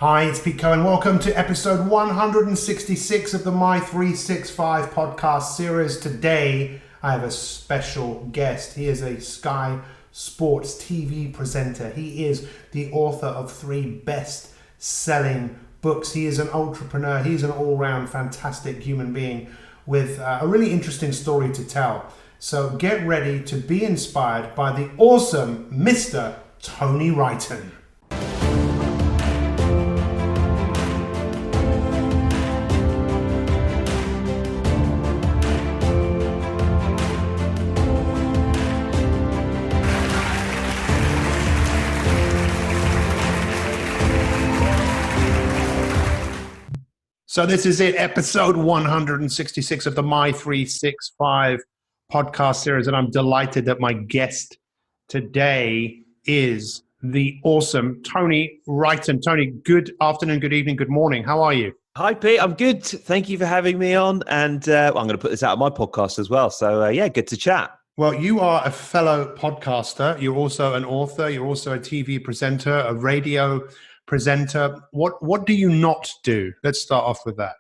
Hi, it's Pete Cohen. Welcome to episode 166 of the My 365 podcast series. Today, I have a special guest. He is a Sky Sports TV presenter. He is the author of 3 best-selling books. He is an entrepreneur. He's an all-round fantastic human being with a really interesting story to tell. So get ready to be inspired by the awesome Mr. Tony Wrighton. So this is it, episode 166 of the My 365 podcast series, and I'm delighted that my guest today is the awesome Tony Wrighton. Tony, good afternoon, good evening, good morning. How are you? Hi, Pete. I'm good. Thank you for having me on, and I'm going to put this out on my podcast as well. So good to chat. Well, you are a fellow podcaster. You're also an author. You're also a TV presenter, a radio presenter. What do you not do? Let's start off with that.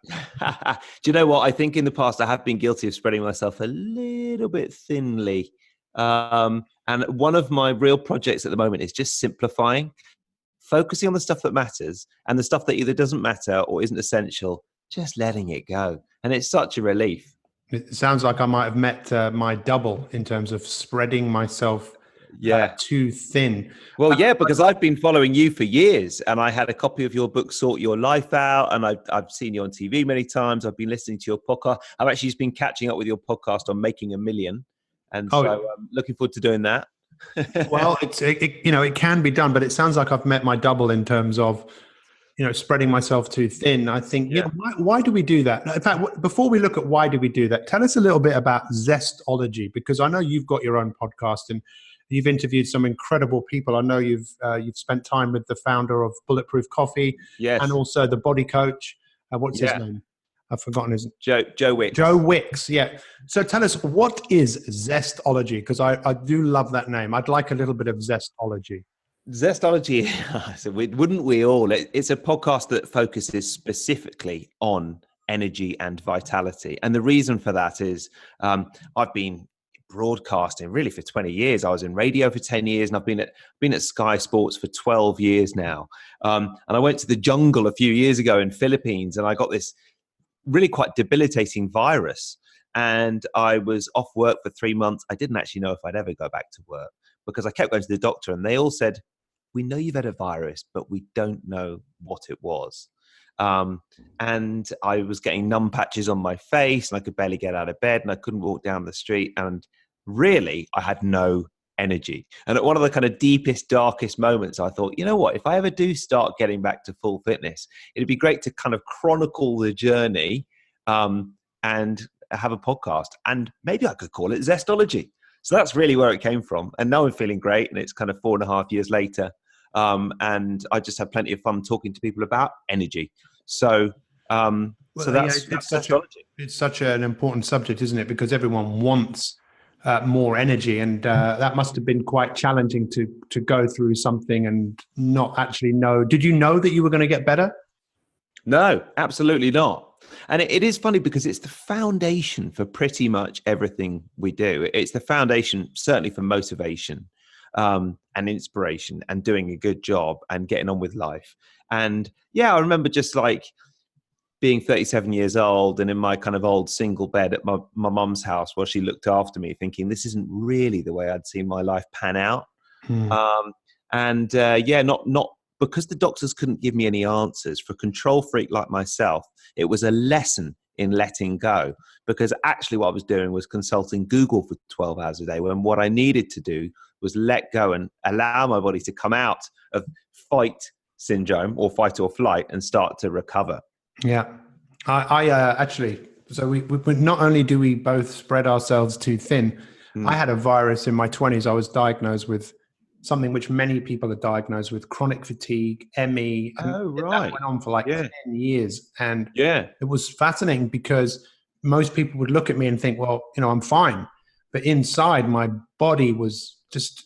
Do you know what? I think in the past I have been guilty of spreading myself a little bit thinly. And one of my real projects at the moment is just simplifying, focusing on the stuff that matters, and the stuff that either doesn't matter or isn't essential, just letting it go. And it's such a relief. It sounds like I might have met my double in terms of spreading myself too thin. Well, yeah, because I've been following you for years, and I had a copy of your book, Sort Your Life Out, and I've seen you on TV many times. I've been listening to your podcast. I've actually just been catching up with your podcast on Making a Million, and so I'm looking forward to doing that. Well, it can be done, but it sounds like I've met my double in terms of spreading myself too thin. I think, why do we do that? In fact, before we look at why do we do that, tell us a little bit about Zestology, because I know you've got your own podcast and you've interviewed some incredible people. I know you've spent time with the founder of Bulletproof Coffee, and also the body coach. What's his name? I've forgotten his name. Joe Wicks. Joe Wicks, yeah. So tell us, what is Zestology? Because I do love that name. I'd like a little bit of Zestology. Zestology, so wouldn't we all? It's a podcast that focuses specifically on energy and vitality. And the reason for that is I've been broadcasting really for 20 years. I was in radio for 10 years, and I've been at Sky Sports for 12 years now. And I went to the jungle a few years ago in Philippines, and I got this really quite debilitating virus. And I was off work for 3 months. I didn't actually know if I'd ever go back to work because I kept going to the doctor, and they all said, "We know you've had a virus, but we don't know what it was." And I was getting numb patches on my face, and I could barely get out of bed, and I couldn't walk down the street. And really, I had no energy. And at one of the kind of deepest, darkest moments, I thought, you know what, if I ever do start getting back to full fitness, it'd be great to kind of chronicle the journey and have a podcast. And maybe I could call it Zestology. So that's really where it came from. And now I'm feeling great. And it's kind of 4.5 years later. And I just have plenty of fun talking to people about energy. So that's Zestology. It's such an important subject, isn't it? Because everyone wants more energy. And that must have been quite challenging to go through something and not actually know. Did you know that you were going to get better? No, absolutely not. And it is funny because it's the foundation for pretty much everything we do. It's the foundation, certainly for motivation and inspiration and doing a good job and getting on with life. And I remember just like being 37 years old and in my kind of old single bed at my mum's house while she looked after me, thinking this isn't really the way I'd seen my life pan out. Not because the doctors couldn't give me any answers. For a control freak like myself, it was a lesson in letting go, because actually what I was doing was consulting Google for 12 hours a day, when what I needed to do was let go and allow my body to come out of fight syndrome or fight or flight and start to recover. Yeah, I actually, so we not only do we both spread ourselves too thin, I had a virus in my 20s. I was diagnosed with something which many people are diagnosed with, chronic fatigue, ME. Oh, right. That went on for like 10 years. And it was fascinating because most people would look at me and think, well, I'm fine. But inside, my body was just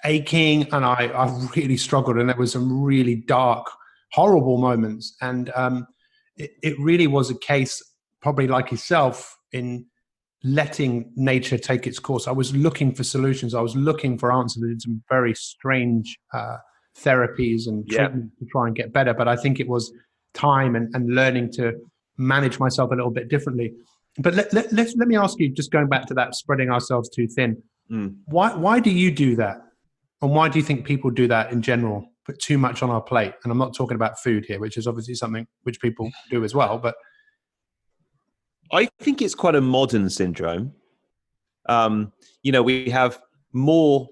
aching, and I really struggled. And there was some really dark horrible moments. And it really was a case, probably like yourself, in letting nature take its course. I was looking for solutions. I was looking for answers in some very strange therapies and Yeah. treatments to try and get better. But I think it was time and learning to manage myself a little bit differently. But let me ask you, just going back to that spreading ourselves too thin, why do you do that? And why do you think people do that in general? Put too much on our plate? And I'm not talking about food here, which is obviously something which people do as well. But I think it's quite a modern syndrome. We have more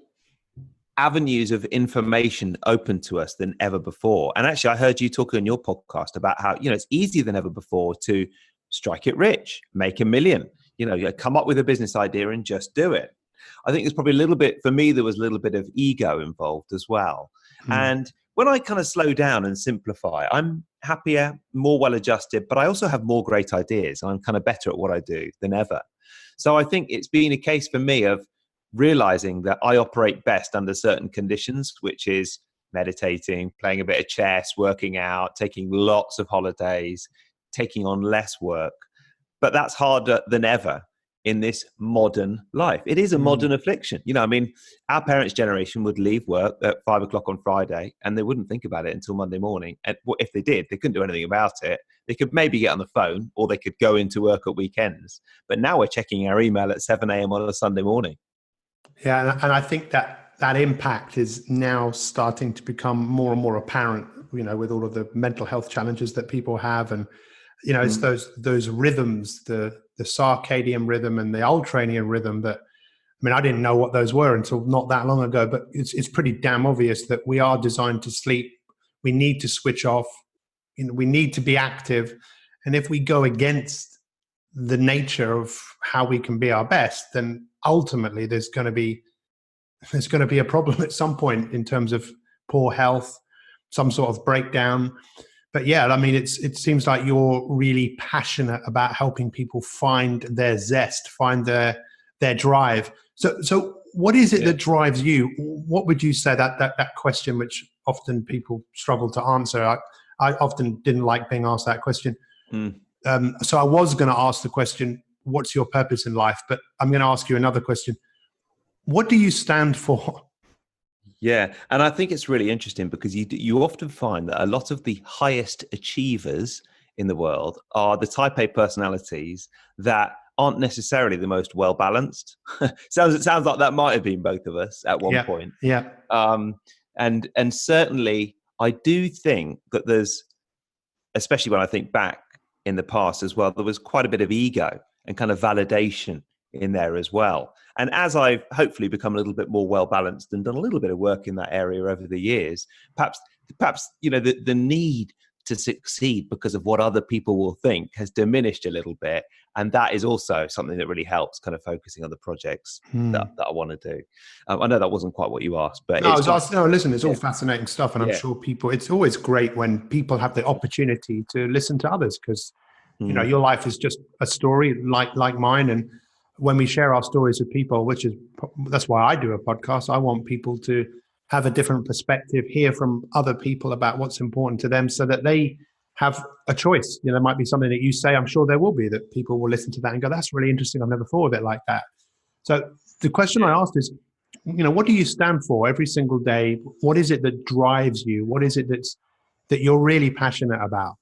avenues of information open to us than ever before. And actually, I heard you talk on your podcast about how, it's easier than ever before to strike it rich, make $1 million, come up with a business idea and just do it. I think there's probably a little bit, for me, there was a little bit of ego involved as well. And when I kind of slow down and simplify, I'm happier, more well-adjusted, but I also have more great ideas. I'm kind of better at what I do than ever. So I think it's been a case for me of realizing that I operate best under certain conditions, which is meditating, playing a bit of chess, working out, taking lots of holidays, taking on less work. But that's harder than ever in this modern life. It is a modern affliction. Our parents' generation would leave work at 5 o'clock on Friday and they wouldn't think about it until Monday morning. And if they did, they couldn't do anything about it. They could maybe get on the phone or they could go into work at weekends. But now we're checking our email at 7 a.m. on a Sunday morning. Yeah, and I think that impact is now starting to become more and more apparent, with all of the mental health challenges that people have. And, it's those rhythms, the circadian rhythm and the ultradian rhythm that, I didn't know what those were until not that long ago, but it's pretty damn obvious that we are designed to sleep. We need to switch off. We need to be active. And if we go against the nature of how we can be our best, then ultimately there's going to be a problem at some point in terms of poor health, some sort of breakdown. But yeah, it seems like you're really passionate about helping people find their zest, find their drive. So what is it that drives you? What would you say that question, which often people struggle to answer? I often didn't like being asked that question. So I was going to ask the question, what's your purpose in life? But I'm going to ask you another question. What do you stand for? Yeah, and I think it's really interesting because you often find that a lot of the highest achievers in the world are the type A personalities that aren't necessarily the most well balanced. It sounds like that might have been both of us at one point. Yeah. And certainly I do think that there's, especially when I think back in the past as well, there was quite a bit of ego and kind of validation in there as well. And as I've hopefully become a little bit more well-balanced and done a little bit of work in that area over the years, perhaps the need to succeed because of what other people will think has diminished a little bit. And that is also something that really helps kind of focusing on the projects that I want to do. I know that wasn't quite what you asked, but listen, it's all fascinating stuff. And I'm sure it's always great when people have the opportunity to listen to others because, your life is just a story like mine. And when we share our stories with people, that's why I do a podcast. I want people to have a different perspective, hear from other people about what's important to them so that they have a choice. There might be something that you say, I'm sure there will be, that people will listen to that and go, that's really interesting. I've never thought of it like that. So the question I asked is, what do you stand for every single day? What is it that drives you? What is it that you're really passionate about?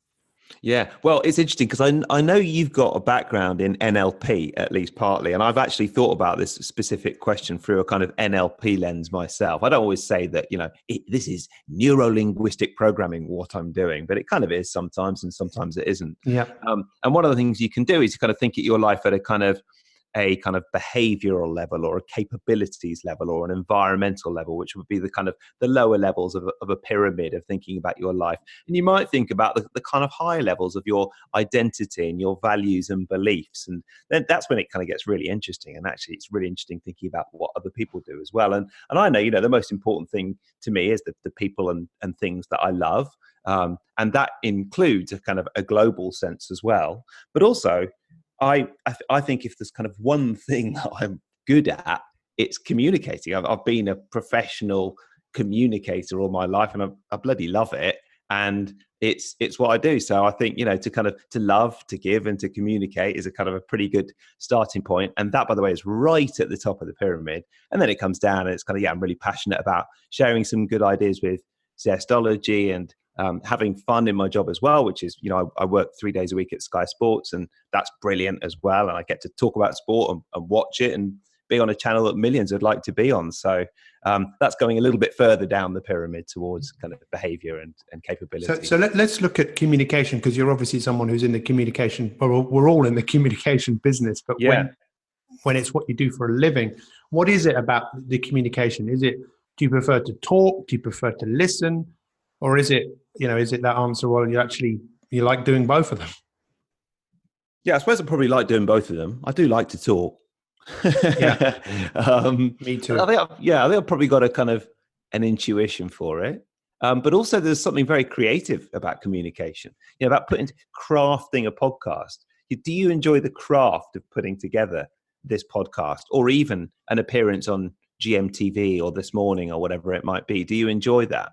Yeah, well, it's interesting because I know you've got a background in NLP, at least partly, and I've actually thought about this specific question through a kind of NLP lens myself. I don't always say that, this is neuro-linguistic programming, what I'm doing, but it kind of is sometimes, and sometimes it isn't. Yeah. And one of the things you can do is you kind of think at your life at a kind of behavioral level or a capabilities level or an environmental level, which would be the kind of the lower levels of a pyramid of thinking about your life. And you might think about the kind of higher levels of your identity and your values and beliefs. And then that's when it kind of gets really interesting. And actually it's really interesting thinking about what other people do as well. And I know, the most important thing to me is the people and things that I love. And that includes a kind of a global sense as well. But also, I think if there's kind of one thing that I'm good at, it's communicating. I've been a professional communicator all my life and I bloody love it. and it's what I do. So I think, to love, to give, and to communicate is a kind of a pretty good starting point. And that, by the way, is right at the top of the pyramid. And then it comes down, and it's kind of, I'm really passionate about sharing some good ideas with Zestology, and having fun in my job as well, which is, I work 3 days a week at Sky Sports, and that's brilliant as well. And I get to talk about sport and watch it and be on a channel that millions would like to be on. So that's going a little bit further down the pyramid towards kind of behavior and capability. So let's look at communication, because you're obviously someone who's in the communication, we're all in the communication business, but when it's what you do for a living, what is it about the communication? Do you prefer to talk? Do you prefer to listen? Or is it that answer, well, you like doing both of them? Yeah, I suppose I probably like doing both of them. I do like to talk. Yeah, me too. I think I've probably got a kind of an intuition for it. But also there's something very creative about communication, about crafting a podcast. Do you enjoy the craft of putting together this podcast, or even an appearance on GMTV or This Morning or whatever it might be? Do you enjoy that?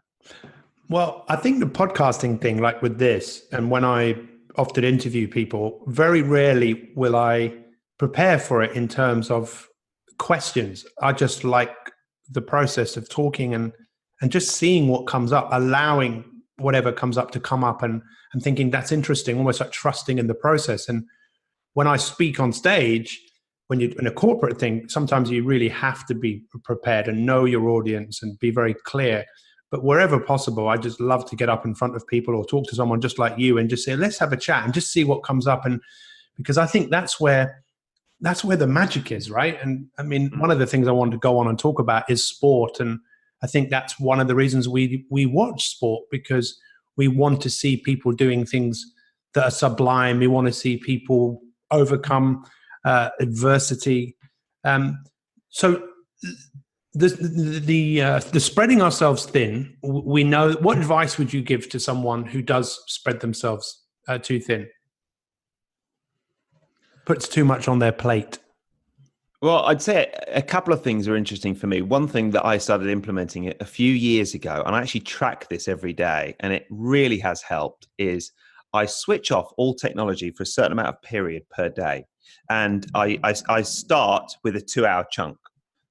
Well, I think the podcasting thing, like with this, and when I often interview people, very rarely will I prepare for it in terms of questions. I just like the process of talking and just seeing what comes up, allowing whatever comes up to come up, and thinking that's interesting, almost like trusting in the process. And when I speak on stage, when you're in a corporate thing, sometimes you really have to be prepared and know your audience and be very clear. But wherever possible, I just love to get up in front of people or talk to someone just like you and just say, let's have a chat and just see what comes up. And because I think that's where the magic is, right? And I mean, one of the things I wanted to go on and talk about is sport. And I think that's one of the reasons we watch sport, because we want to see people doing things that are sublime. We want to see people overcome adversity. So the spreading ourselves thin, we know. What advice would you give to someone who does spread themselves too thin? Puts too much on their plate? Well, I'd say a couple of things are interesting for me. One thing that I started implementing a few years ago, and I actually track this every day, and it really has helped, is I switch off all technology for a certain amount of period per day. And I start with a 2-hour chunk.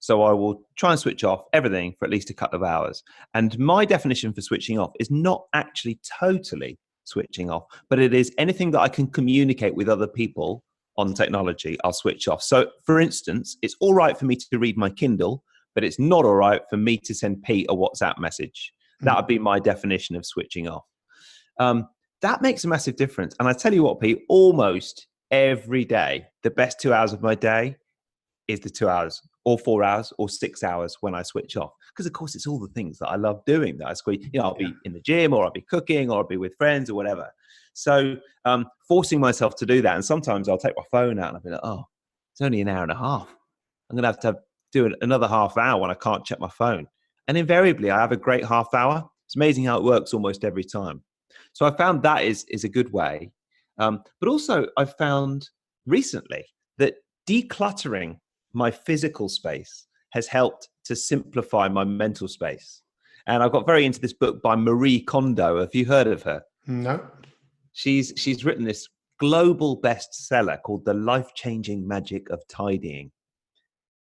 So I will try and switch off everything for at least a couple of hours. And my definition for switching off is not actually totally switching off, but it is anything that I can communicate with other people on technology, I'll switch off. So for instance, it's all right for me to read my Kindle, but it's not all right for me to send Pete a WhatsApp message. That would be my definition of switching off. That makes a massive difference. And I tell you what, Pete, almost every day, the best 2 hours of my day is the 2 hours or 4 hours or 6 hours when I switch off. Because of course it's all the things that I love doing that I squeeze, I'll be in the gym, or I'll be cooking, or I'll be with friends or whatever. So forcing myself to do that. And sometimes I'll take my phone out and I'll be like, oh, it's only an hour and a half. I'm going to do another half hour when I can't check my phone. And invariably I have a great half hour. It's amazing how it works almost every time. So I found that is a good way. But also I've found recently that decluttering my physical space has helped to simplify my mental space. And I got very into this book by Marie Kondo. Have you heard of her? No. She's written this global bestseller called The Life-Changing Magic of Tidying.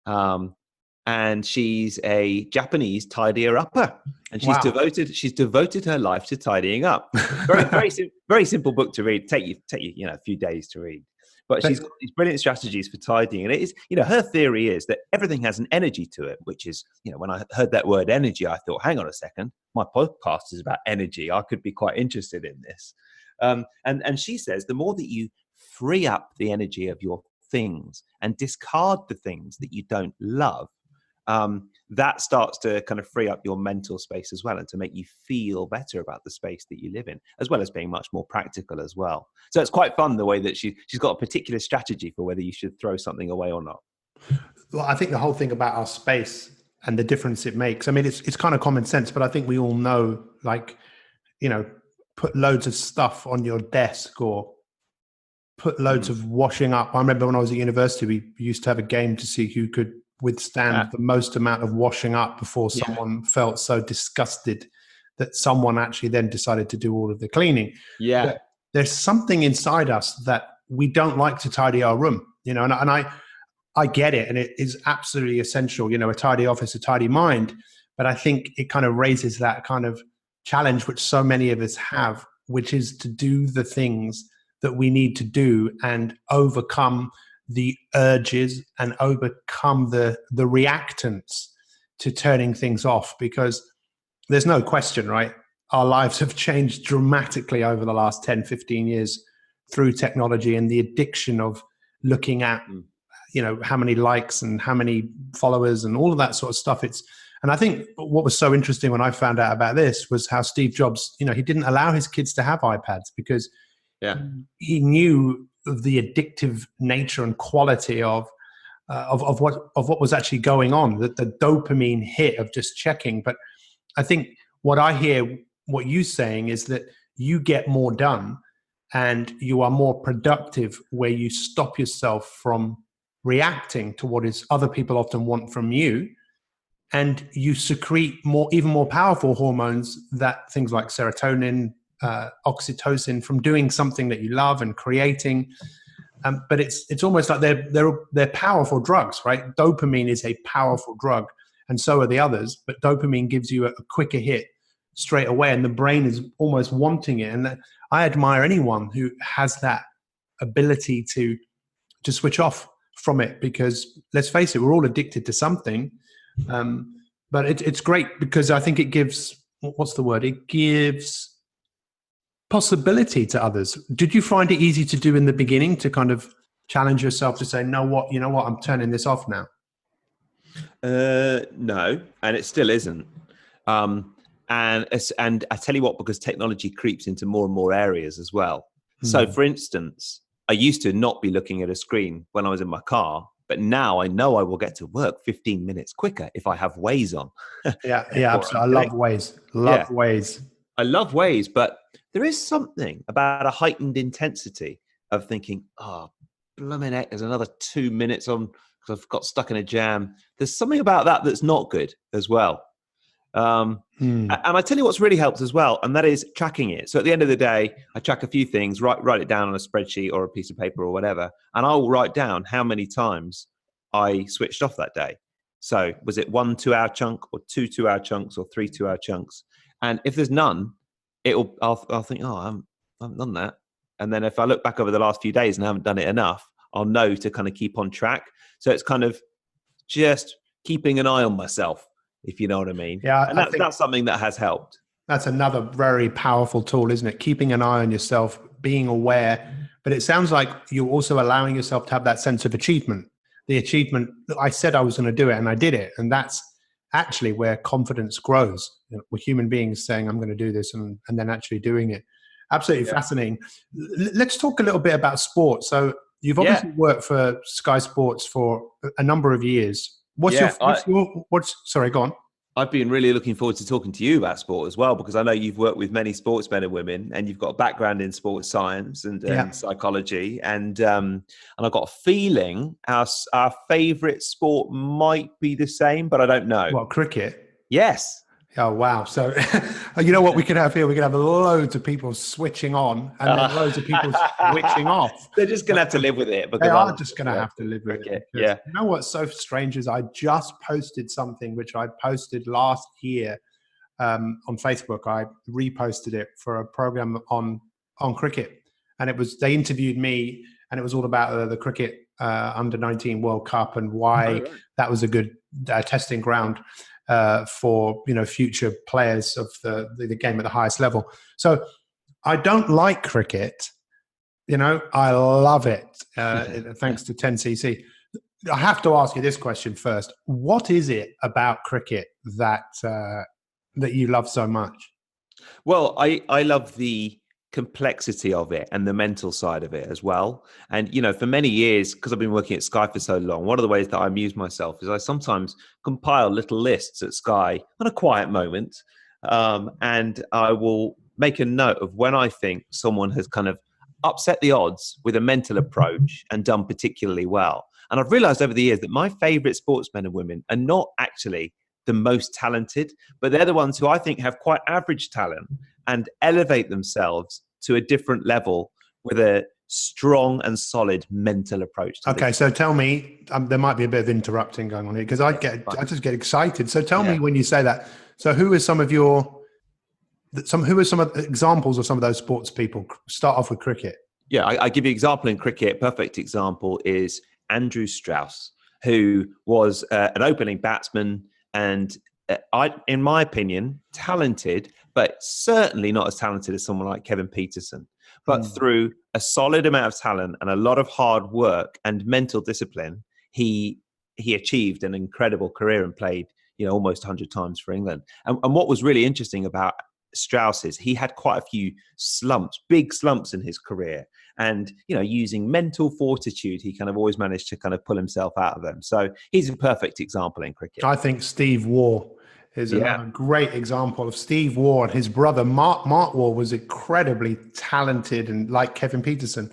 And she's a Japanese tidier upper, and she's devoted her life to tidying up. Very simple book to read. Take you a few days to read. But she's got these brilliant strategies for tidying. And it is, her theory is that everything has an energy to it, which is, when I heard that word energy, I thought, hang on a second, my podcast is about energy. I could be quite interested in this. And she says the more that you free up the energy of your things and discard the things that you don't love, that starts to kind of free up your mental space as well, and to make you feel better about the space that you live in, as well as being much more practical as well. So it's quite fun the way that she's got a particular strategy for whether you should throw something away or not. Well, I think the whole thing about our space and the difference it makes, I mean, it's kind of common sense, but I think we all know, like, put loads of stuff on your desk, or put loads of washing up. I remember when I was at university, we used to have a game to see who could withstand the most amount of washing up before someone felt so disgusted that someone actually then decided to do all of the cleaning. Yeah. But there's something inside us that we don't like to tidy our room, and I get it. And it is absolutely essential, a tidy office, a tidy mind. But I think it kind of raises that kind of challenge, which so many of us have, which is to do the things that we need to do and overcome the urges and overcome the reactants to turning things off. Because there's no question, right? Our lives have changed dramatically over the last 10, 15 years through technology and the addiction of looking at, how many likes and how many followers and all of that sort of stuff. And I think what was so interesting when I found out about this was how Steve Jobs, he didn't allow his kids to have iPads because he knew of the addictive nature and quality of what was actually going on, the dopamine hit of just checking. But I think what I hear what you saying is that you get more done and you are more productive where you stop yourself from reacting to what is other people often want from you, and you secrete even more powerful hormones, that things like serotonin, oxytocin, from doing something that you love and creating. But it's almost like they're powerful drugs, right? Dopamine is a powerful drug, and so are the others. But dopamine gives you a quicker hit straight away, and the brain is almost wanting it. And I admire anyone who has that ability to switch off from it, because let's face it, we're all addicted to something. But it's great because I think it gives, what's the word? It gives possibility to others. Did you find it easy to do in the beginning to kind of challenge yourself to say, you know what, I'm turning this off now? No, and it still isn't. And I tell you what, because technology creeps into more and more areas as well. So, for instance, I used to not be looking at a screen when I was in my car, but now I know I will get to work 15 minutes quicker if I have Waze on. Yeah, absolutely. I love Waze. Waze. I love Waze, but there is something about a heightened intensity of thinking, oh, blooming heck, there's another 2 minutes on because I've got stuck in a jam. There's something about that that's not good as well. And I tell you what's really helped as well, and that is tracking it. So at the end of the day, I track a few things, write it down on a spreadsheet or a piece of paper or whatever, and I'll write down how many times I switched off that day. So was it 1 2-hour chunk or 2 2-hour chunks or 3 2-hour chunks? And if there's none, I'll think, oh, I haven't done that. And then if I look back over the last few days and I haven't done it enough, I'll know to kind of keep on track. So it's kind of just keeping an eye on myself, if you know what I mean. Yeah, and that's something that has helped. That's another very powerful tool, isn't it? Keeping an eye on yourself, being aware. But it sounds like you're also allowing yourself to have that sense of achievement. The achievement, I said I was going to do it and I did it. And that's actually where confidence grows. We're human beings saying, I'm going to do this, and then actually doing it. Absolutely fascinating. Let's talk a little bit about sport. So you've obviously worked for Sky Sports for a number of years. Sorry, go on. I've been really looking forward to talking to you about sport as well, because I know you've worked with many sportsmen and women, and you've got a background in sports science and psychology. And I've got a feeling our favourite sport might be the same, but I don't know. What, cricket? Yes. Oh, wow. So, you know what we could have here? We could have loads of people switching on and then loads of people switching off. They're just going to have to live with it. They are just going to have to live with it. Yeah. You know what's so strange is I just posted something which I posted last year on Facebook. I reposted it for a program on cricket. And they interviewed me, and it was all about the cricket under-19 World Cup and why that was a good testing ground for future players of the game at the highest level. So I don't like cricket, I love it, thanks to 10cc. I have to ask you this question first. What is it about cricket that you love so much? Well, I love the complexity of it and the mental side of it as well. And, for many years, because I've been working at Sky for so long, one of the ways that I amuse myself is I sometimes compile little lists at Sky on a quiet moment. And I will make a note of when I think someone has kind of upset the odds with a mental approach and done particularly well. And I've realized over the years that my favorite sportsmen and women are not actually the most talented, but they're the ones who I think have quite average talent and elevate themselves to a different level with a strong and solid mental approach to Okay, the so tell me, there might be a bit of interrupting going on here because I just get excited. So tell me when you say that. So who are some of the examples of some of those sports people? Start off with cricket. Yeah, I give you an example in cricket. Perfect example is Andrew Strauss, who was an opening batsman and, in my opinion, talented, but certainly not as talented as someone like Kevin Peterson. But through a solid amount of talent and a lot of hard work and mental discipline, he achieved an incredible career and played, almost 100 times for England. And what was really interesting about Strauss is he had quite a few big slumps in his career. And, using mental fortitude, he kind of always managed to kind of pull himself out of them. So he's a perfect example in cricket. I think Steve Waugh is another great example of Steve Waugh and his brother. Mark Waugh was incredibly talented and like Kevin Peterson.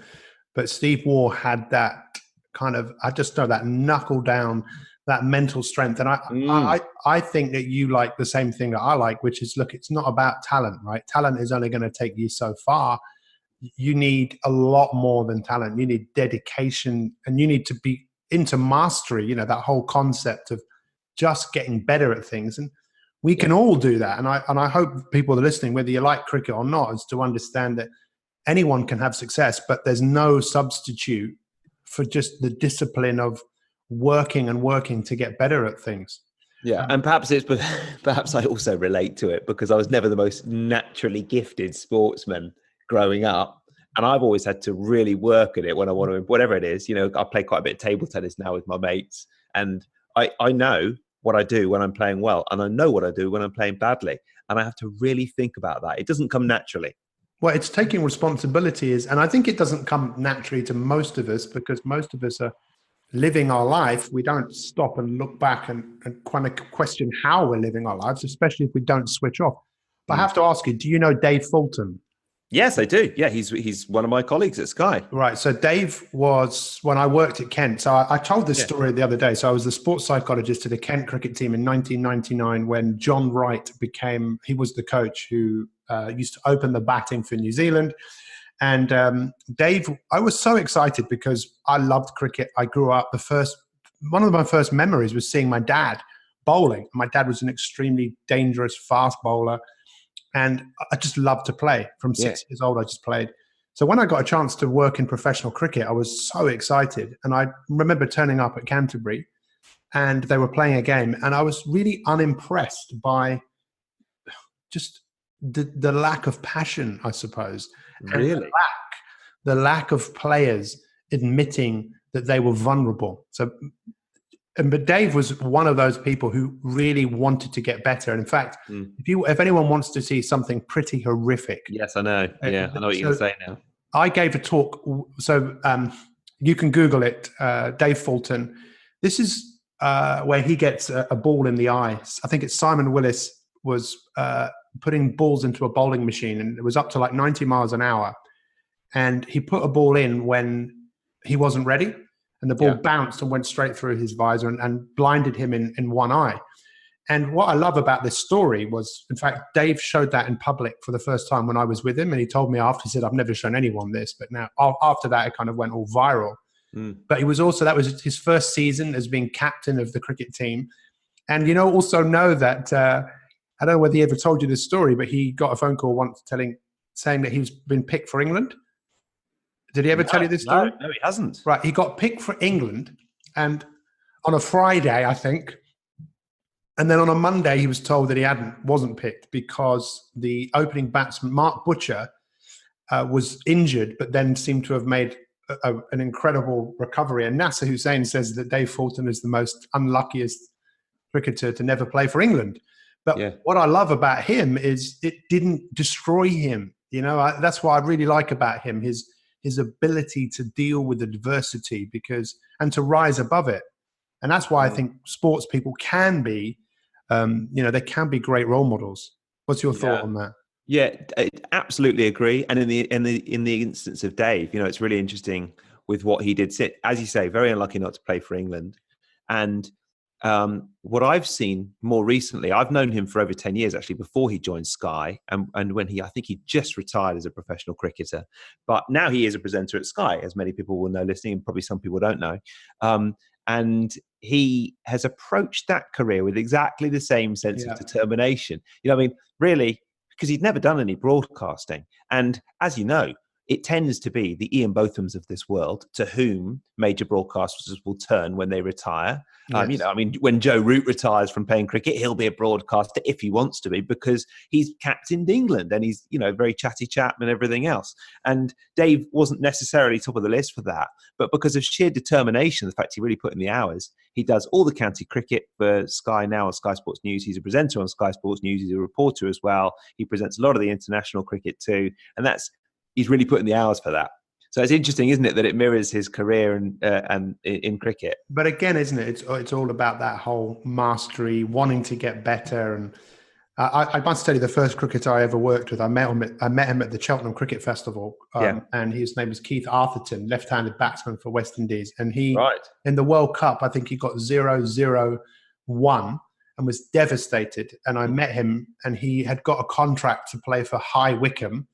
But Steve Waugh had that kind of, I just know, that knuckle down, that mental strength. And I think that you like the same thing that I like, which is, look, it's not about talent, right? Talent is only going to take you so far. You need a lot more than talent. You need dedication, and you need to be into mastery, that whole concept of just getting better at things. And we can all do that. And I hope people that are listening, whether you like cricket or not, is to understand that anyone can have success, but there's no substitute for just the discipline of working to get better at things. Yeah, and perhaps I also relate to it because I was never the most naturally gifted sportsman growing up, and I've always had to really work at it when I want to, whatever it is. I play quite a bit of table tennis now with my mates, and I know what I do when I'm playing well, and I know what I do when I'm playing badly, and I have to really think about that. It doesn't come naturally. Well, it's taking responsibility, and I think it doesn't come naturally to most of us because most of us are living our life. We don't stop and look back and kind of question how we're living our lives, especially if we don't switch off. But I have to ask you, do you know Dave Fulton? Yes, I do. Yeah, he's one of my colleagues at Sky. Right. So Dave was, when I worked at Kent, so I told this story the other day. So I was the sports psychologist to the Kent cricket team in 1999 when John Wright he was the coach who used to open the batting for New Zealand. And Dave, I was so excited because I loved cricket. I grew up, one of my first memories was seeing my dad bowling. My dad was an extremely dangerous fast bowler. And I just loved to play. From 6 years old, I just played. So when I got a chance to work in professional cricket, I was so excited. And I remember turning up at Canterbury and they were playing a game. And I was really unimpressed by just the lack of passion, I suppose. Really? And the lack of players admitting that they were vulnerable. But Dave was one of those people who really wanted to get better. And in fact, if anyone wants to see something pretty horrific. Yes, I know. Yeah, I know what you're going to say now. I gave a talk. So you can Google it, Dave Fulton. This is where he gets a ball in the eye. I think it's Simon Willis was putting balls into a bowling machine and it was up to like 90 miles an hour. And he put a ball in when he wasn't ready. And the ball bounced and went straight through his visor and blinded him in one eye. And what I love about this story was, in fact, Dave showed that in public for the first time when I was with him. And he told me after, he said, I've never shown anyone this. But now, after that, it kind of went all viral. But that was his first season as being captain of the cricket team. And, also know that, I don't know whether he ever told you this story, but he got a phone call once saying that he's been picked for England. Did he ever tell you this story? No, he hasn't. Right. He got picked for England and on a Friday, I think. And then on a Monday, he was told that he wasn't picked because the opening batsman, Mark Butcher, was injured, but then seemed to have made an incredible recovery. And Nasser Hussain says that Dave Fulton is the most unluckiest cricketer to never play for England. But what I love about him is it didn't destroy him. That's what I really like about him. His ability to deal with adversity and to rise above it. And that's why I think sports people can be, they can be great role models. What's your thought on that? Yeah, I absolutely agree. And in the instance of Dave, it's really interesting with what he did. As you say, very unlucky not to play for England. And What I've seen more recently, I've known him for over 10 years, actually, before he joined Sky. And when I think he just retired as a professional cricketer, but now he is a presenter at Sky, as many people will know listening, and probably some people don't know. And he has approached that career with exactly the same sense of determination. I mean, really, because he'd never done any broadcasting. And as you know, it tends to be the Ian Bothams of this world to whom major broadcasters will turn when they retire. Yes. I mean, when Joe Root retires from playing cricket, he'll be a broadcaster if he wants to be, because he's captained England and he's, very chatty chap and everything else. And Dave wasn't necessarily top of the list for that, but because of sheer determination, the fact he really put in the hours, he does all the county cricket for Sky now on Sky Sports News. He's a presenter on Sky Sports News. He's a reporter as well. He presents a lot of the international cricket too. And he's really put in the hours for that. So it's interesting, isn't it, that it mirrors his career and in cricket. But again, isn't it? It's all about that whole mastery, wanting to get better. And I must tell you, the first cricketer I ever worked with, I met him at the Cheltenham Cricket Festival, and his name was Keith Arthurton, left-handed batsman for West Indies. And he, in the World Cup, I think he got 0-0-1 and was devastated. And I met him, and he had got a contract to play for High Wycombe.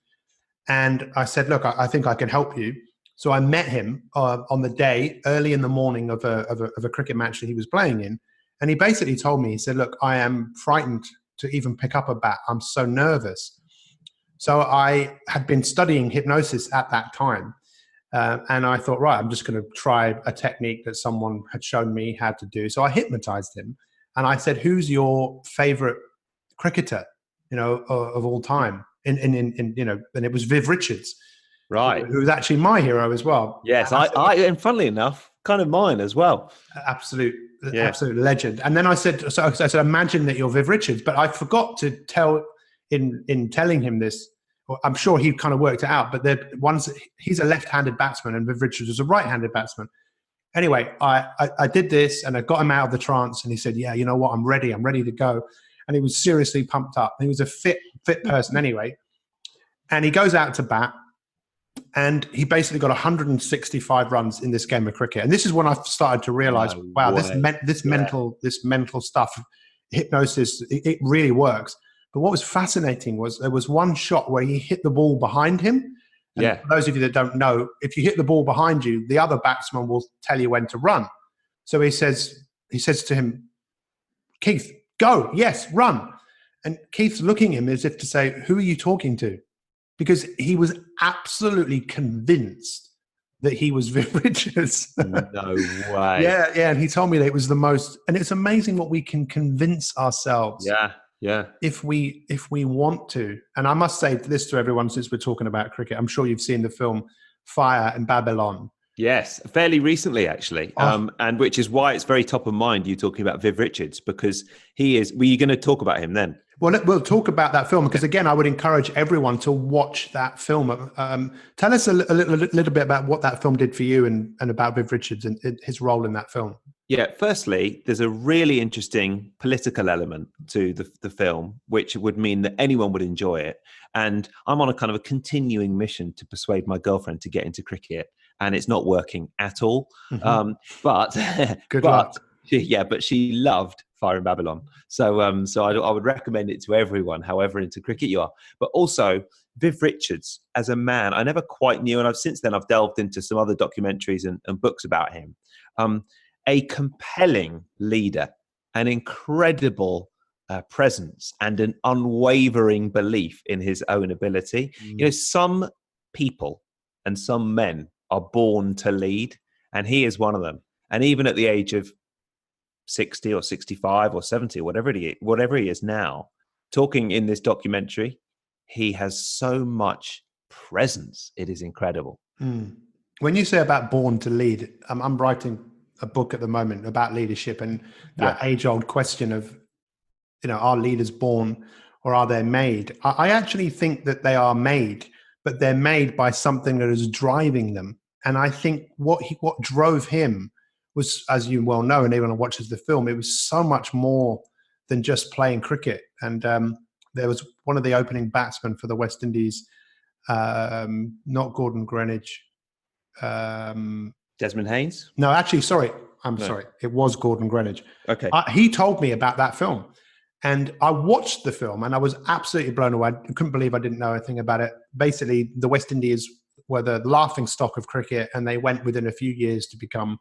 And I said, look, I think I can help you. So I met him on the day, early in the morning of a cricket match that he was playing in. And he basically told me, he said, look, I am frightened to even pick up a bat. I'm so nervous. So I had been studying hypnosis at that time. And I thought, right, I'm just going to try a technique that someone had shown me how to do. So I hypnotized him. And I said, who's your favorite cricketer, of all time? And it was Viv Richards, right, who was actually my hero as well. Yes, and funnily enough, kind of mine as well. Absolute legend. And then I said, imagine that you're Viv Richards, but I forgot to tell in telling him this. Well, I'm sure he kind of worked it out, but he's a left-handed batsman and Viv Richards was a right-handed batsman. Anyway, I did this and I got him out of the trance, and he said, "Yeah, you know what? I'm ready to go." And he was seriously pumped up. He was a fit person anyway. And he goes out to bat, and he basically got 165 runs in this game of cricket. And this is when I started to realize, this mental stuff, hypnosis, it really works. But what was fascinating was there was one shot where he hit the ball behind him. And for those of you that don't know, if you hit the ball behind you, the other batsman will tell you when to run. So he says to him, "Keith, go, yes, run." And Keith's looking at him as if to say, who are you talking to? Because he was absolutely convinced that he was Viv Richards. No way. Yeah. And he told me that it was the most, and it's amazing what we can convince ourselves. Yeah. If we want to. And I must say this to everyone, since we're talking about cricket, I'm sure you've seen the film Fire in Babylon. Yes, fairly recently, actually, and which is why it's very top of mind, you talking about Viv Richards, because he is. Were you going to talk about him then? Well, we'll talk about that film, because, again, I would encourage everyone to watch that film. Tell us a little bit about what that film did for you and about Viv Richards and his role in that film. Yeah, firstly, there's a really interesting political element to the film, which would mean that anyone would enjoy it. And I'm on a kind of a continuing mission to persuade my girlfriend to get into cricket. And it's not working at all. Mm-hmm. But luck. But she loved Fire in Babylon. So I would recommend it to everyone, however into cricket you are. But also Viv Richards as a man, I never quite knew, and I've delved into some other documentaries and books about him. A compelling leader, an incredible presence, and an unwavering belief in his own ability. Some people and some men are born to lead, and he is one of them. And even at the age of 60 or 65 or 70, whatever he is now, talking in this documentary, he has so much presence. It is incredible. When you say about born to lead, I'm writing a book at the moment about leadership, and that age-old question of, are leaders born or are they made? I actually think that they are made, but they're made by something that is driving them. And I think what drove him was, as you well know, and anyone who watches the film, it was so much more than just playing cricket. And there was one of the opening batsmen for the West Indies, not Gordon Greenidge. Desmond Haynes? No, actually, sorry. I'm No. sorry. It was Gordon Greenidge. Okay. He told me about that film. And I watched the film and I was absolutely blown away. I couldn't believe I didn't know anything about it. Basically, the West Indies were the laughing stock of cricket, and they went within a few years to become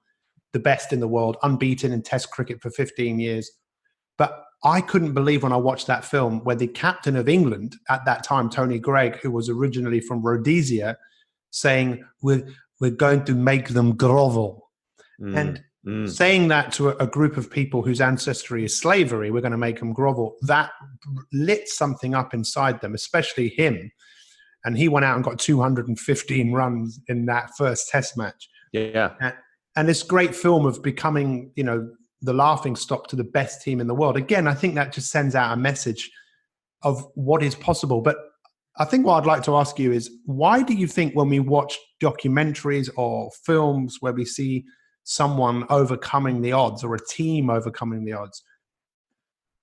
the best in the world, unbeaten in Test cricket for 15 years. But I couldn't believe when I watched that film where the captain of England at that time, Tony Greig, who was originally from Rhodesia, saying, we're going to make them grovel. And saying that to a group of people whose ancestry is slavery, we're going to make them grovel, that lit something up inside them, especially him. And he went out and got 215 runs in that first Test match. Yeah. And this great film of becoming, the laughing stock to the best team in the world. Again, I think that just sends out a message of what is possible. But I think what I'd like to ask you is, why do you think when we watch documentaries or films where we see someone overcoming the odds or a team overcoming the odds,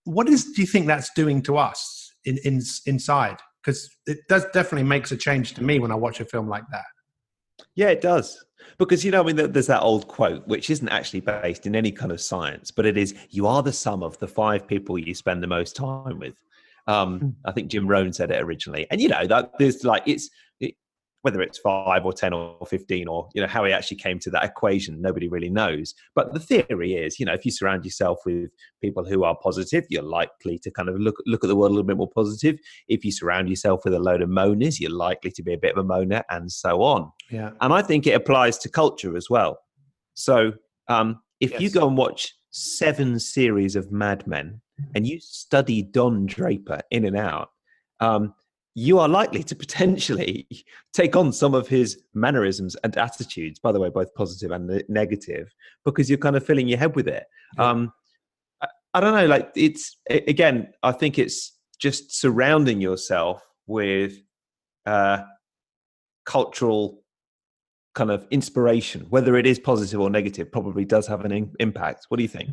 do you think that's doing to us inside? Because it definitely makes a change to me when I watch a film like that. Yeah, it does. Because, there's that old quote, which isn't actually based in any kind of science, but it is, you are the sum of the 5 people you spend the most time with. I think Jim Rohn said it originally. And, that there's whether it's 5 or 10 or 15 or, how he actually came to that equation, nobody really knows. But the theory is, if you surround yourself with people who are positive, you're likely to kind of look at the world a little bit more positive. If you surround yourself with a load of moaners, you're likely to be a bit of a moaner, and so on. Yeah. And I think it applies to culture as well. So if you go and watch 7 series of Mad Men and you study Don Draper in and out, you are likely to potentially take on some of his mannerisms and attitudes, by the way, both positive and negative, because you're kind of filling your head with it. Yeah. I don't know, again, I think it's just surrounding yourself with cultural kind of inspiration, whether it is positive or negative, probably does have an impact. What do you think?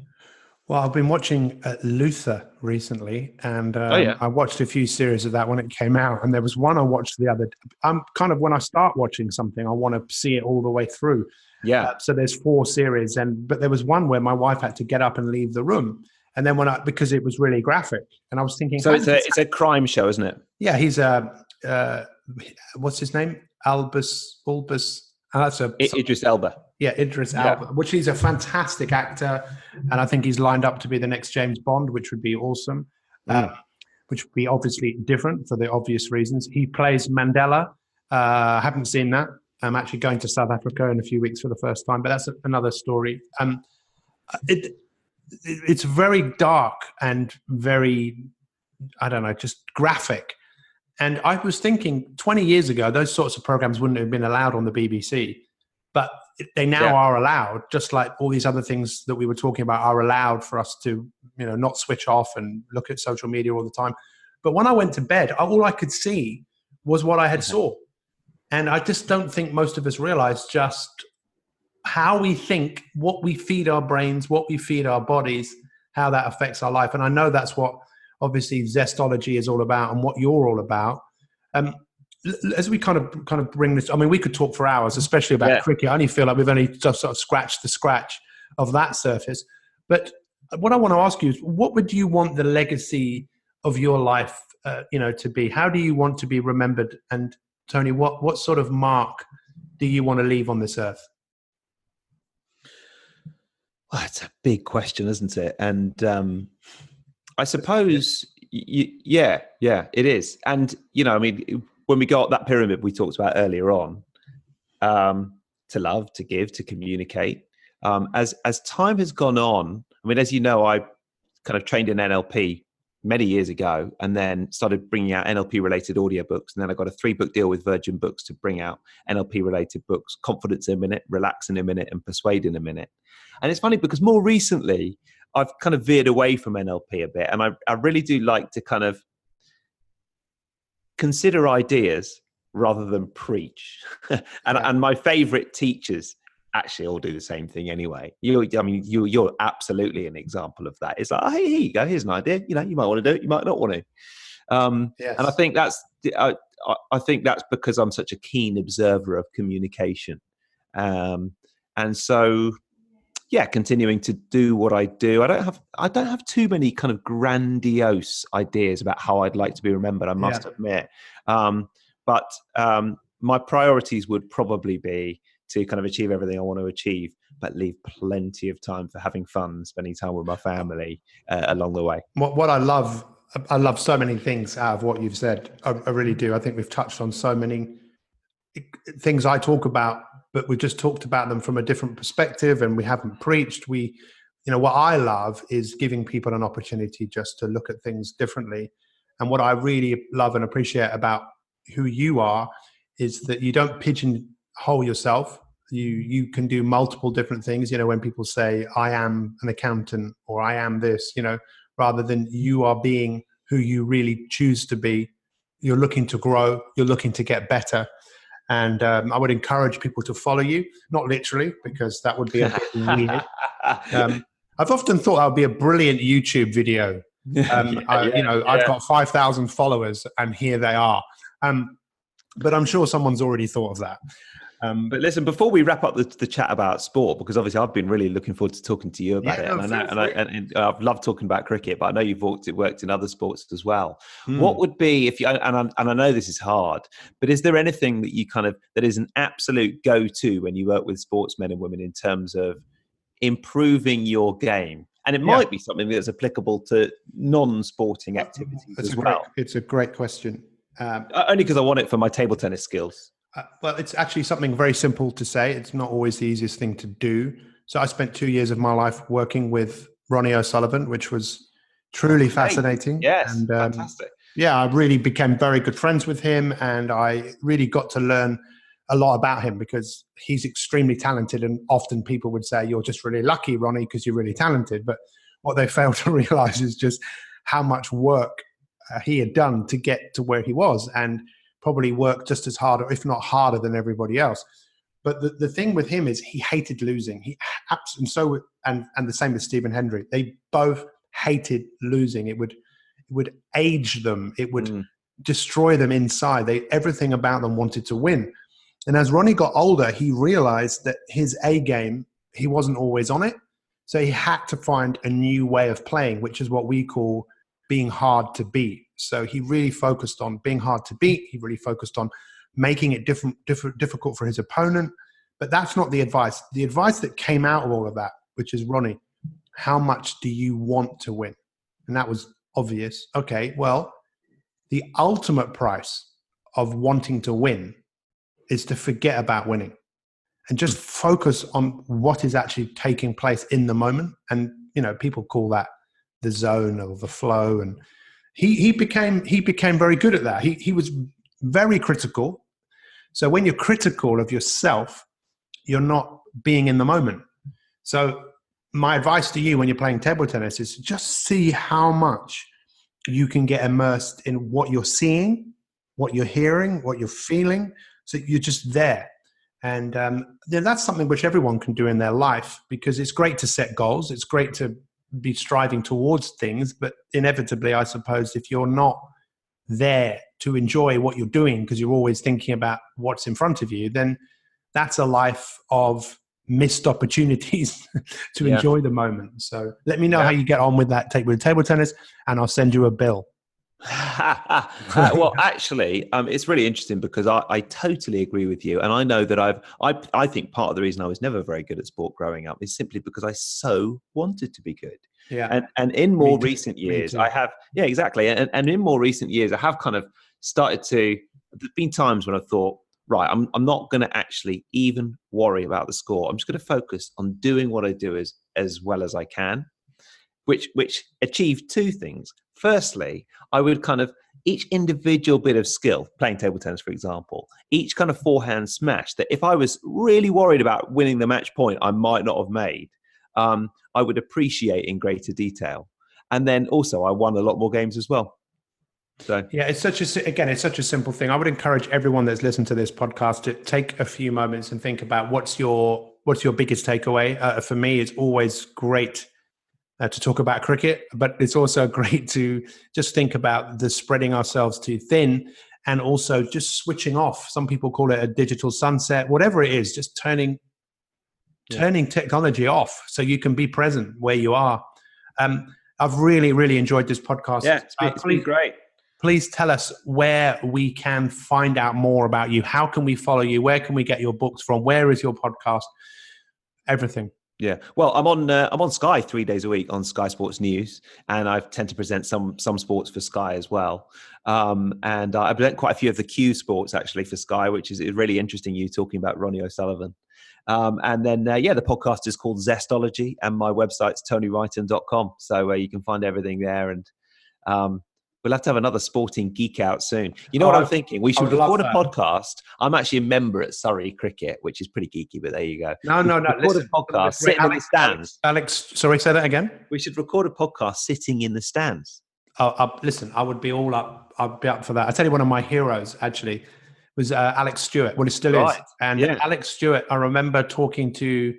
Well, I've been watching Luther recently, and I watched a few series of that when it came out. And there was one I watched the other. I'm kind of, when I start watching something, I want to see it all the way through. Yeah. So there's 4 series, but there was one where my wife had to get up and leave the room, and then because it was really graphic, and I was thinking, so it's a crime show, isn't it? Yeah, he's what's his name? Albus. That's Idris Elba. Yeah, Idris Elba, which he's a fantastic actor, and I think he's lined up to be the next James Bond, which would be awesome. Which would be obviously different for the obvious reasons. He plays Mandela. I haven't seen that. I'm actually going to South Africa in a few weeks for the first time, but that's another story. It's very dark and very, I don't know, just graphic. And I was thinking 20 years ago, those sorts of programs wouldn't have been allowed on the BBC, but they now are allowed, just like all these other things that we were talking about are allowed for us to, not switch off and look at social media all the time. But when I went to bed, all I could see was what I had saw. And I just don't think most of us realize just how we think, what we feed our brains, what we feed our bodies, how that affects our life. And I know that's what obviously Zestology is all about and what you're all about. As we kind of bring this, I mean, we could talk for hours, especially about cricket. I only feel like we've only just sort of scratched the scratch of that surface. But what I want to ask you is, what would you want the legacy of your life, to be? How do you want to be remembered? And Tony, what sort of mark do you want to leave on this earth? Well, it's a big question, isn't it? And I suppose, it is. And, I mean, when we go up that pyramid we talked about earlier on, to love, to give, to communicate, as time has gone on, I mean, as you know, I kind of trained in NLP many years ago and then started bringing out NLP related audiobooks. And then I got a 3-book deal with Virgin Books to bring out NLP related books, Confidence in a Minute, Relax in a Minute, and Persuade in a Minute. And it's funny because more recently, I've kind of veered away from NLP a bit. And I really do like to kind of consider ideas rather than preach. And my favorite teachers actually all do the same thing anyway. You're absolutely an example of that. It's like, oh, hey, here you go. Here's an idea. You might want to do it. You might not want to. And I think that's because I'm such a keen observer of communication. And so, yeah, continuing to do what I do. I don't have too many kind of grandiose ideas about how I'd like to be remembered, I must admit. But my priorities would probably be to kind of achieve everything I want to achieve, but leave plenty of time for having fun, spending time with my family along the way. What I love so many things out of what you've said. I really do. I think we've touched on so many things I talk about, but we've just talked about them from a different perspective, and we haven't preached. What I love is giving people an opportunity just to look at things differently. And what I really love and appreciate about who you are is that you don't pigeonhole yourself. You can do multiple different things. When people say, I am an accountant or I am this, rather than you are being who you really choose to be. You're looking to grow. You're looking to get better. And I would encourage people to follow you, not literally, because that would be a bit weird. I've often thought that would be a brilliant YouTube video. I've got 5,000 followers, and here they are. But I'm sure someone's already thought of that. But listen, before we wrap up the chat about sport, because obviously I've been really looking forward to talking to you about it, and I've loved talking about cricket, but I know you've worked in other sports as well. What would be, if you, and I know this is hard, but is there anything that you that is an absolute go-to when you work with sportsmen and women in terms of improving your game? And it might be something that's applicable to non-sporting activities as well. It's a great question. Only because I want it for my table tennis skills. Well, it's actually something very simple to say. It's not always the easiest thing to do. So I spent 2 years of my life working with Ronnie O'Sullivan, which was truly fascinating. Yes, and, fantastic. Yeah, I really became very good friends with him, and I really got to learn a lot about him because he's extremely talented. And often people would say, you're just really lucky, Ronnie, because you're really talented. But what they fail to realize is just how much work he had done to get to where he was, and probably worked just as hard, or if not harder, than everybody else. But the thing with him is he hated losing. And the same with Stephen Hendry. They both hated losing. It would age them. It would destroy them inside. Everything about them wanted to win. And as Ronnie got older, he realized that his A game, he wasn't always on it. So he had to find a new way of playing, which is what we call being hard to beat. So he really focused on being hard to beat. He really focused on making it difficult for his opponent. But that's not the advice. The advice that came out of all of that, which is, Ronnie, how much do you want to win? And that was obvious. Okay, well, the ultimate price of wanting to win is to forget about winning and just focus on what is actually taking place in the moment. And, people call that the zone or the flow. And he became very good at that. He was very critical. So when you're critical of yourself, you're not being in the moment. So my advice to you when you're playing table tennis is just see how much you can get immersed in what you're seeing, what you're hearing, what you're feeling. So you're just there. And that's something which everyone can do in their life, because it's great to set goals. It's great to be striving towards things. But inevitably, I suppose, if you're not there to enjoy what you're doing because you're always thinking about what's in front of you, then that's a life of missed opportunities to enjoy the moment. So let me know how you get on with that with table tennis, and I'll send you a bill. Well, actually, it's really interesting because I totally agree with you, and I know that I think part of the reason I was never very good at sport growing up is simply because I so wanted to be good. Yeah, and in more recent years, I have exactly, and in more recent years, I have kind of started to. There's been times when I thought, right, I'm not going to actually even worry about the score. I'm just going to focus on doing what I do as well as I can, which achieved two things. Firstly, I would kind of each individual bit of skill, playing table tennis, for example, each kind of forehand smash that if I was really worried about winning the match point, I might not have made, I would appreciate in greater detail. And then also I won a lot more games as well. So yeah, it's such a simple thing. I would encourage everyone that's listened to this podcast to take a few moments and think about what's your biggest takeaway. For me, it's always great to talk about cricket, but it's also great to just think about the spreading ourselves too thin, and also just switching off. Some people call it a digital sunset, whatever it is, just turning turning technology off so you can be present where you are. I've really, really enjoyed this podcast. Yeah, it's been great. Please tell us where we can find out more about you. How can we follow you? Where can we get your books from? Where is your podcast? Everything. Yeah, well, I'm on Sky 3 days a week on Sky Sports News, and I tend to present some sports for Sky as well. And I present quite a few of the Q sports actually for Sky, which is really interesting. You talking about Ronnie O'Sullivan. And then, the podcast is called Zestology, and my website's tonywrighton.com. So you can find everything there. And we'll have to have another sporting geek out soon. You know what I'm thinking? We should record a podcast. I'm actually a member at Surrey Cricket, which is pretty geeky, but there you go. No. Record a podcast sitting in the stands. Alex, sorry, say that again? We should record a podcast sitting in the stands. Listen, I would be all up. I'd be up for that. I tell you, one of my heroes actually was Alex Stewart. Well, he still is. And Alex Stewart, I remember talking to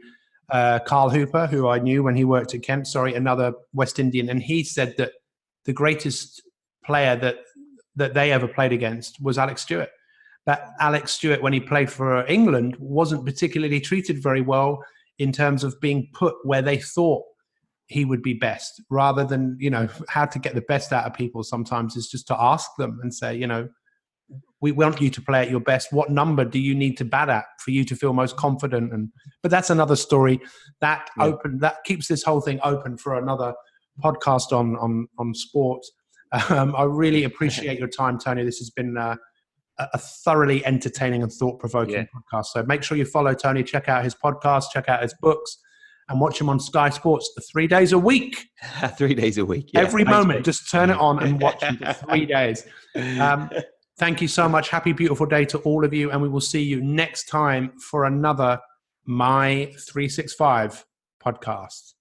Carl Hooper, who I knew when he worked at Kent. Sorry, another West Indian, and he said that the greatest player that they ever played against was Alex Stewart. That Alex Stewart, when he played for England, wasn't particularly treated very well in terms of being put where they thought he would be best, rather than, how to get the best out of people sometimes is just to ask them and say, we want you to play at your best. What number do you need to bat at for you to feel most confident? But that's another story. That keeps this whole thing open for another podcast on sport. I really appreciate your time, Tony. This has been a thoroughly entertaining and thought-provoking podcast. So make sure you follow Tony, check out his podcast, check out his books, and watch him on Sky Sports for 3 days a week. 3 days a week. Every moment, just turn it on and watch him for 3 days. Thank you so much. Happy, beautiful day to all of you. And we will see you next time for another My 365 podcast.